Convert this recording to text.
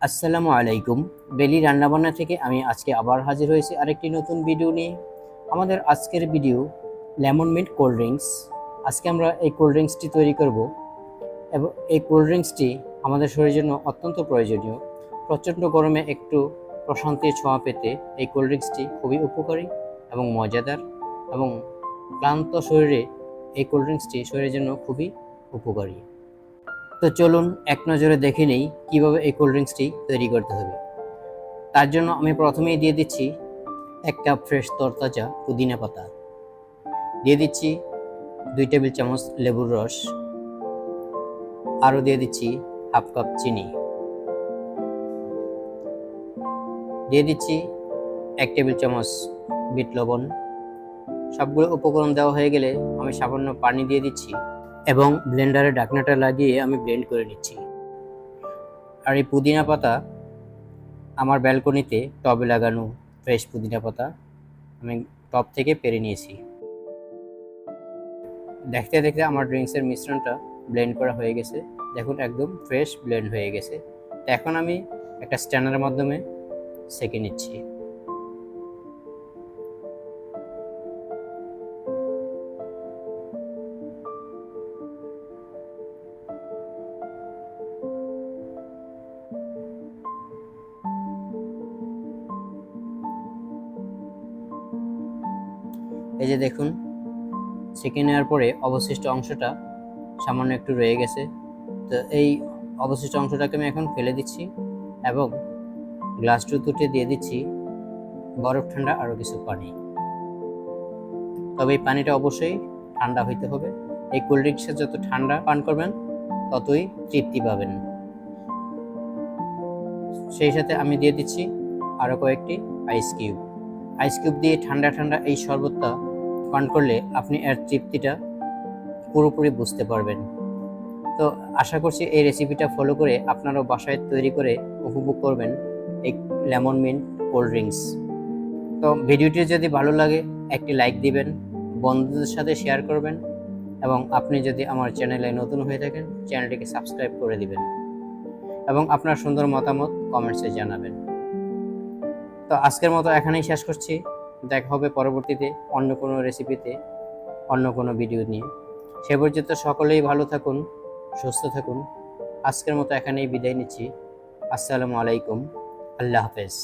আসসালামু আলাইকুম। বেলি রান্নাবান্না থেকে আমি আজকে আবার হাজির হয়েছি আরেকটি নতুন ভিডিও নিয়ে। আমাদের আজকের video lemon mint cold drinks. আজকে আমরা এই কোল্ড ড্রিঙ্কসটি তৈরি করব এবং এই কোল্ড ড্রিঙ্কসটি আমাদের শরীরের জন্য অত্যন্ত প্রয়োজনীয়। প্রচণ্ড গরমে একটু প্রশান্তির ছোঁয়া পেতে এই কোল্ড ড্রিঙ্কসটি খুবই উপকারী এবং মজাদার, এবং ক্লান্ত শরীরে এই কোল্ড ড্রিঙ্কসটি শরীরের জন্য খুবই উপকারী। তো চলুন এক নজরে দেখে নেই কীভাবে এই কোল্ড ড্রিঙ্কসটি তৈরি করতে হবে। তার জন্য আমি প্রথমেই দিয়ে দিচ্ছি 1 কাপ ফ্রেশ তরতাজা পুদিনা পাতা, দিয়ে দিচ্ছি 2 টেবিল চামচ লেবুর রস, আরও দিয়ে দিচ্ছি হাফ কাপ চিনি, দিয়ে দিচ্ছি 1 টেবিল চামচ বিট লবণ। সবগুলো উপকরণ দেওয়া হয়ে গেলে আমি সামান্য পানি দিয়ে দিচ্ছি এবং ব্লেন্ডারের ঢাকনাটা লাগিয়ে আমি ব্লেন্ড করে নিচ্ছি। আর এই পুদিনা পাতা আমার ব্যালকনিতে টবে লাগানো ফ্রেশ পুদিনা পাতা, আমি টব থেকে পেরে নিয়েছি। দেখতে দেখতে আমার ড্রিঙ্কসের মিশ্রণটা ব্লেন্ড করা হয়ে গেছে। দেখুন একদম ফ্রেশ ব্লেন্ড হয়ে গেছে। তো এখন আমি একটা স্ট্যানারের মাধ্যমে সেঁকে নিচ্ছি। এই যে দেখুন, সেঁকে নেওয়ার পরে অবশিষ্ট অংশটা সামান্য একটু রয়ে গেছে। তো এই অবশিষ্ট অংশটাকে আমি এখন ফেলে দিচ্ছি এবং গ্লাস দুটো দিয়ে দিচ্ছি বরফ ঠান্ডা আরও কিছু পানি। তবে এই পানিটা অবশ্যই ঠান্ডা হইতে হবে। এই কোল্ড ড্রিঙ্কসে যত ঠান্ডা পান করবেন ততই তৃপ্তি পাবেন। সেই সাথে আমি দিয়ে দিচ্ছি আরও কয়েকটি আইস কিউব। আইস কিউব দিয়ে ঠান্ডা ঠান্ডা এই শরবতটা পান করলে আপনি এর তৃপ্তিটা পুরোপুরি বুঝতে পারবেন। তো আশা করছি এই রেসিপিটা ফলো করে আপনারাও বাসায় তৈরি করে উপভোগ করবেন এই লেমন মিন্ট কোল্ড ড্রিঙ্কস। তো ভিডিওটি যদি ভালো লাগে একটি লাইক দিবেন, বন্ধুদের সাথে শেয়ার করবেন, এবং আপনি যদি আমার চ্যানেলে নতুন হয়ে থাকেন চ্যানেলটিকে সাবস্ক্রাইব করে দিবেন এবং আপনার সুন্দর মতামত কমেন্টসে জানাবেন। তো আজকের মতো এখানেই শেষ করছি। দেখা হবে পরবর্তীতে অন্য কোনো রেসিপিতে, অন্য কোনো ভিডিও নিয়ে। সে পর্যন্ত সকলেই ভালো থাকুন, সুস্থ থাকুন। আজকের মতো এখানেই বিদায় নিচ্ছি। আসসালামু আলাইকুম, আল্লাহ হাফেজ।